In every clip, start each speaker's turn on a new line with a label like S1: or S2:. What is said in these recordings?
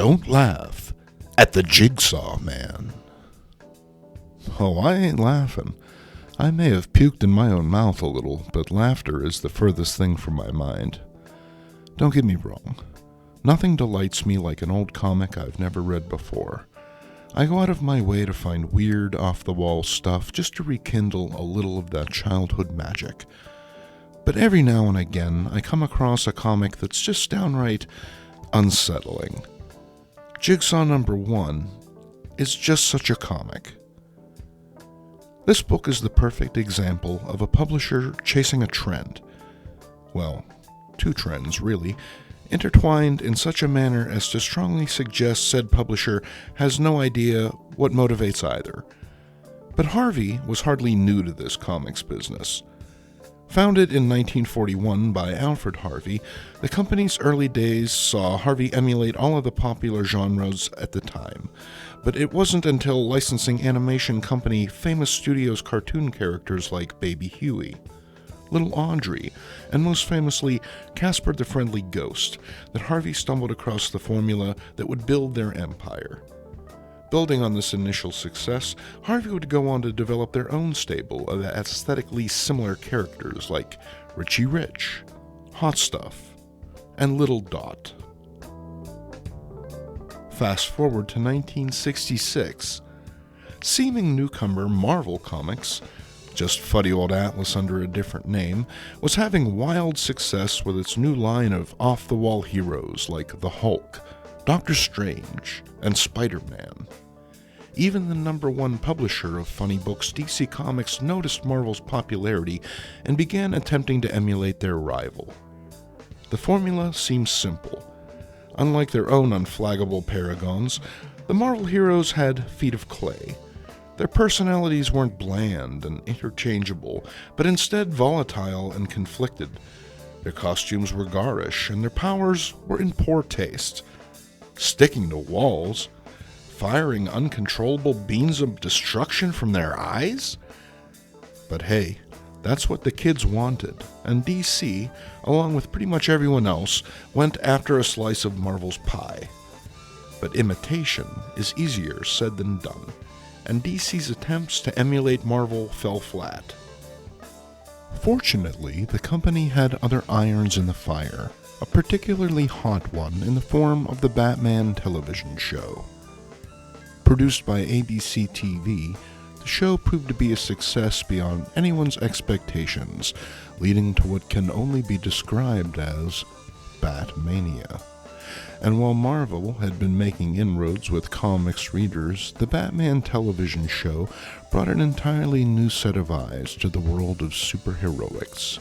S1: Don't laugh at the Jigsaw Man. Oh, I ain't laughing. I may have puked in my own mouth a little, but laughter is the furthest thing from my mind. Don't get me wrong. Nothing delights me like an old comic I've never read before. I go out of my way to find weird, off-the-wall stuff just to rekindle a little of that childhood magic. But every now and again, I come across a comic that's just downright unsettling. Jigsaw number 1 is just such a comic. This book is the perfect example of a publisher chasing a trend. Well, 2 trends, really, intertwined in such a manner as to strongly suggest said publisher has no idea what motivates either. But Harvey was hardly new to this comics business. Founded in 1941 by Alfred Harvey, the company's early days saw Harvey emulate all of the popular genres at the time. But it wasn't until licensing animation company Famous Studios cartoon characters like Baby Huey, Little Audrey, and most famously Casper the Friendly Ghost that Harvey stumbled across the formula that would build their empire. Building on this initial success, Harvey would go on to develop their own stable of aesthetically similar characters like Richie Rich, Hot Stuff, and Little Dot. Fast forward to 1966. Seeming newcomer Marvel Comics, just fuddy old Atlas under a different name, was having wild success with its new line of off-the-wall heroes like the Hulk, Doctor Strange, and Spider-Man. Even the number 1 publisher of funny books, DC Comics, noticed Marvel's popularity and began attempting to emulate their rival. The formula seems simple. Unlike their own unflaggable paragons, the Marvel heroes had feet of clay. Their personalities weren't bland and interchangeable, but instead volatile and conflicted. Their costumes were garish, and their powers were in poor taste. Sticking to walls, firing uncontrollable beams of destruction from their eyes? But hey, that's what the kids wanted, and DC, along with pretty much everyone else, went after a slice of Marvel's pie. But imitation is easier said than done, and DC's attempts to emulate Marvel fell flat. Fortunately, the company had other irons in the fire, a particularly hot one in the form of the Batman television show. Produced by ABC TV, the show proved to be a success beyond anyone's expectations, leading to what can only be described as Batmania. And while Marvel had been making inroads with comics readers, the Batman television show brought an entirely new set of eyes to the world of superheroics.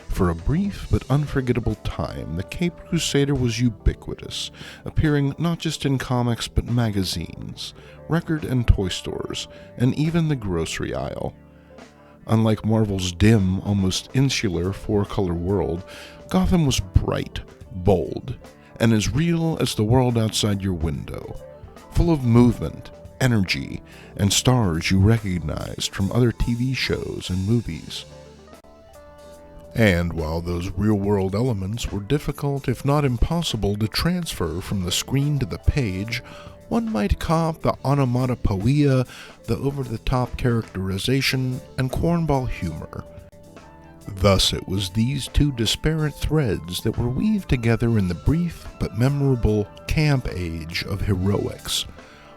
S1: For a brief but unforgettable time, the Caped Crusader was ubiquitous, appearing not just in comics but magazines, record and toy stores, and even the grocery aisle. Unlike Marvel's dim, almost insular 4-color world, Gotham was bright, bold, and as real as the world outside your window, full of movement, energy, and stars you recognized from other TV shows and movies. And while those real-world elements were difficult, if not impossible, to transfer from the screen to the page, one might cop the onomatopoeia, the over-the-top characterization, and cornball humor. Thus, it was these 2 disparate threads that were weaved together in the brief but memorable camp age of heroics.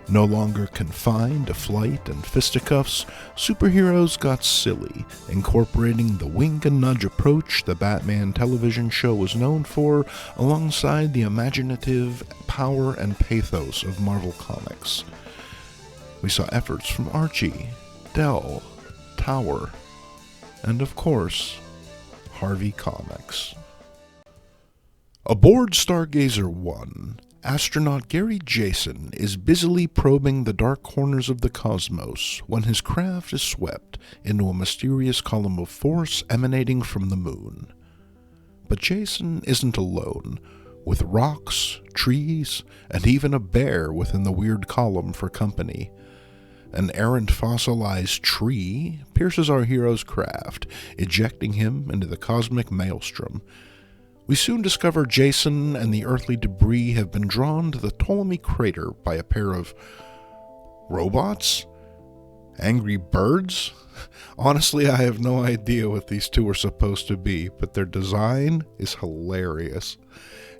S1: No longer confined to flight and fisticuffs, superheroes got silly, incorporating the wink and nudge approach the Batman television show was known for, alongside the imaginative power and pathos of Marvel Comics. We saw efforts from Archie, Dell, Tower, and of course, Harvey Comics. Aboard Stargazer 1, astronaut Gary Jason is busily probing the dark corners of the cosmos when his craft is swept into a mysterious column of force emanating from the moon. But Jason isn't alone, with rocks, trees, and even a bear within the weird column for company. An errant fossilized tree pierces our hero's craft, ejecting him into the cosmic maelstrom. We soon discover Jason and the earthly debris have been drawn to the Ptolemy crater by a pair of robots? Angry birds? Honestly, I have no idea what these two are supposed to be, but their design is hilarious.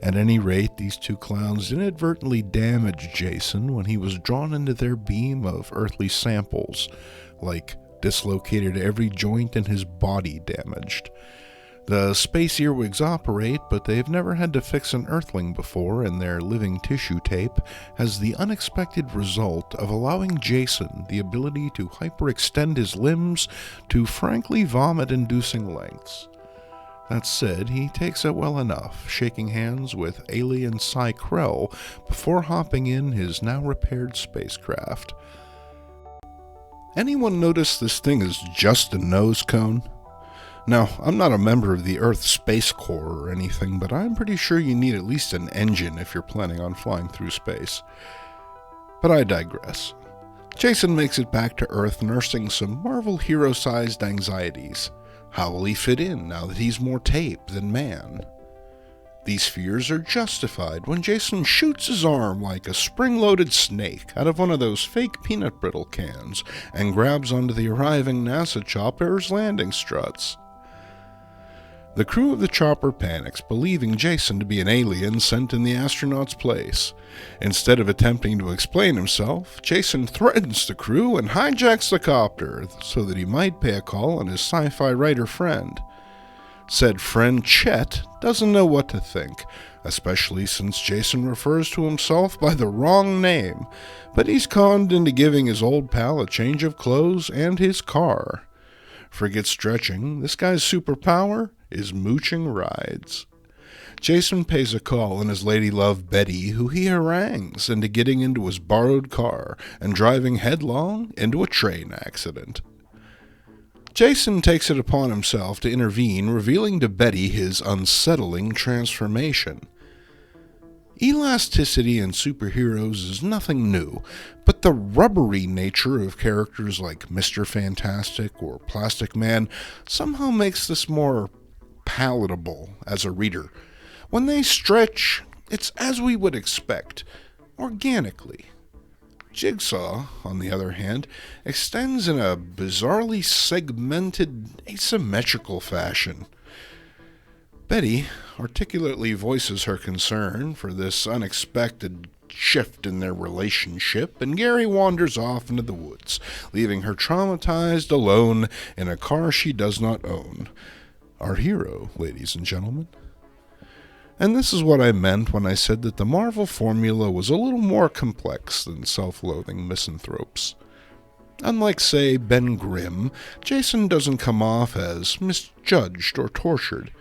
S1: At any rate, these two clowns inadvertently damaged Jason when he was drawn into their beam of earthly samples, like dislocated every joint in his body damaged. The space earwigs operate, but they've never had to fix an earthling before, and their living tissue tape has the unexpected result of allowing Jason the ability to hyperextend his limbs to frankly vomit-inducing lengths. That said, he takes it well enough, shaking hands with alien Si-Krell before hopping in his now-repaired spacecraft. Anyone notice this thing is just a nose cone? Now, I'm not a member of the Earth Space Corps or anything, but I'm pretty sure you need at least an engine if you're planning on flying through space. But I digress. Jason makes it back to Earth nursing some Marvel hero-sized anxieties. How will he fit in now that he's more tape than man? These fears are justified when Jason shoots his arm like a spring-loaded snake out of one of those fake peanut brittle cans and grabs onto the arriving NASA chopper's landing struts. The crew of the chopper panics, believing Jason to be an alien sent in the astronaut's place. Instead of attempting to explain himself, Jason threatens the crew and hijacks the copter so that he might pay a call on his sci-fi writer friend. Said friend Chet doesn't know what to think, especially since Jason refers to himself by the wrong name, but he's conned into giving his old pal a change of clothes and his car. Forget stretching, this guy's superpower is mooching rides. Jason pays a call on his lady love Betty, who he harangues into getting into his borrowed car and driving headlong into a train accident. Jason takes it upon himself to intervene, revealing to Betty his unsettling transformation. Elasticity in superheroes is nothing new, but the rubbery nature of characters like Mr. Fantastic or Plastic Man somehow makes this more palatable as a reader. When they stretch, it's as we would expect, organically. Jigsaw, on the other hand, extends in a bizarrely segmented, asymmetrical fashion. Betty articulately voices her concern for this unexpected shift in their relationship, and Gary wanders off into the woods, leaving her traumatized alone in a car she does not own. Our hero, ladies and gentlemen. And this is what I meant when I said that the Marvel formula was a little more complex than self-loathing misanthropes. Unlike, say, Ben Grimm, Jason doesn't come off as misjudged or tortured.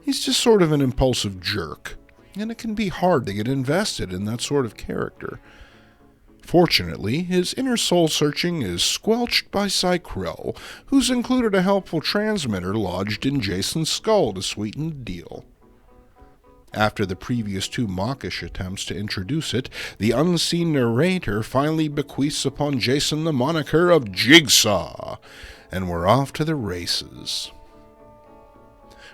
S1: He's just sort of an impulsive jerk, and it can be hard to get invested in that sort of character. Fortunately, his inner soul-searching is squelched by Si-Krell, who's included a helpful transmitter lodged in Jason's skull to sweeten the deal. After the previous two mawkish attempts to introduce it, the unseen narrator finally bequeaths upon Jason the moniker of Jigsaw, and we're off to the races.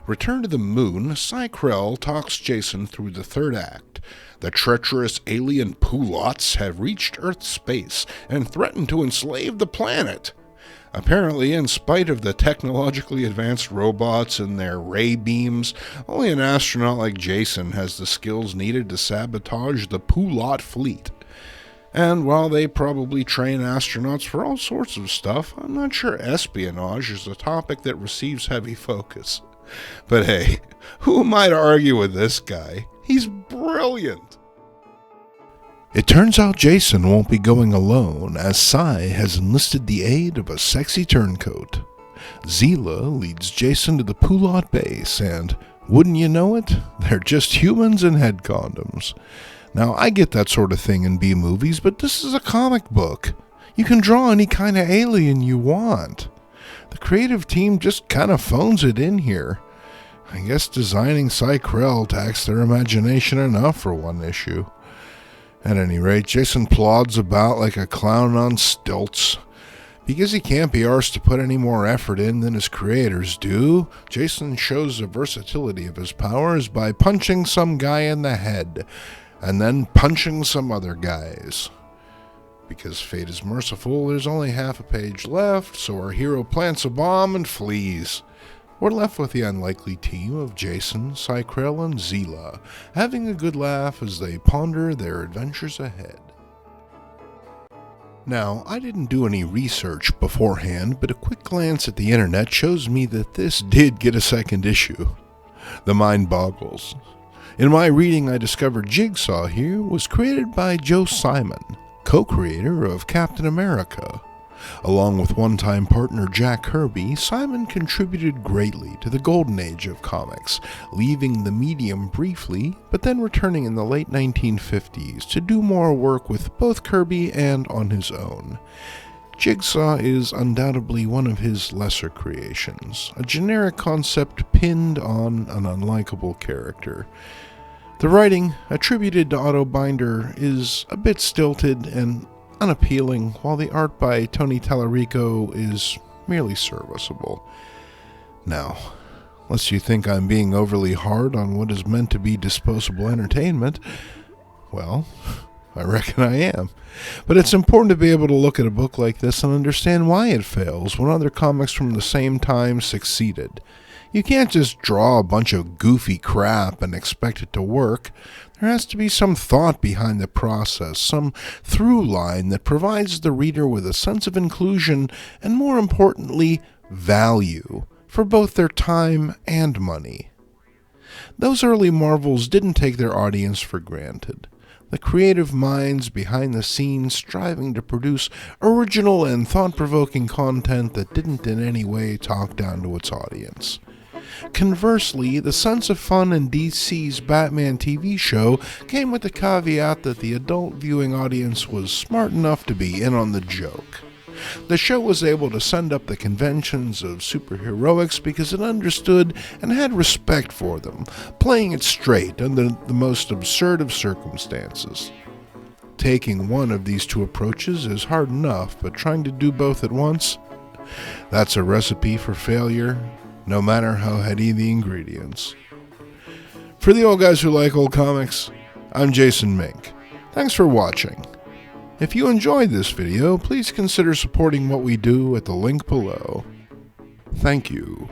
S1: Return to the moon, Si-Krell talks Jason through the third act. The treacherous alien Polots have reached Earth's space and threaten to enslave the planet. Apparently, in spite of the technologically advanced robots and their ray beams, only an astronaut like Jason has the skills needed to sabotage the Polot fleet. And while they probably train astronauts for all sorts of stuff, I'm not sure espionage is a topic that receives heavy focus. But hey, who am I to argue with this guy? He's brilliant! It turns out Jason won't be going alone, as Si has enlisted the aid of a sexy turncoat. Zila leads Jason to the Pulot base, and, wouldn't you know it, they're just humans in head condoms. Now, I get that sort of thing in B-movies, but this is a comic book. You can draw any kind of alien you want. The creative team just kind of phones it in here. I guess designing Si-Krell taxed their imagination enough for one issue. At any rate, Jason plods about like a clown on stilts. Because he can't be arsed to put any more effort in than his creators do, Jason shows the versatility of his powers by punching some guy in the head, and then punching some other guys. Because fate is merciful, there's only half a page left, so our hero plants a bomb and flees. We're left with the unlikely team of Jason, Si-Krell, and Zila, having a good laugh as they ponder their adventures ahead. Now, I didn't do any research beforehand, but a quick glance at the internet shows me that this did get a second issue. The mind boggles. In my reading, I discovered Jigsaw here was created by Joe Simon, co-creator of Captain America. Along with one-time partner Jack Kirby, Simon contributed greatly to the golden age of comics, leaving the medium briefly, but then returning in the late 1950s to do more work with both Kirby and on his own. Jigsaw is undoubtedly one of his lesser creations, a generic concept pinned on an unlikable character. The writing, attributed to Otto Binder, is a bit stilted and unappealing, while the art by Tony Tallarico is merely serviceable. Now, lest you think I'm being overly hard on what is meant to be disposable entertainment, well, I reckon I am. But it's important to be able to look at a book like this and understand why it fails when other comics from the same time succeeded. You can't just draw a bunch of goofy crap and expect it to work. There has to be some thought behind the process, some through line that provides the reader with a sense of inclusion and, more importantly, value for both their time and money. Those early Marvels didn't take their audience for granted. The creative minds behind the scenes striving to produce original and thought-provoking content that didn't in any way talk down to its audience. Conversely, the sense of fun in DC's Batman TV show came with the caveat that the adult viewing audience was smart enough to be in on the joke. The show was able to send up the conventions of superheroics because it understood and had respect for them, playing it straight under the most absurd of circumstances. Taking one of these two approaches is hard enough, but trying to do both at once? That's a recipe for failure, no matter how heady the ingredients. For the old guys who like old comics, I'm Jason Mink. Thanks for watching. If you enjoyed this video, please consider supporting what we do at the link below. Thank you.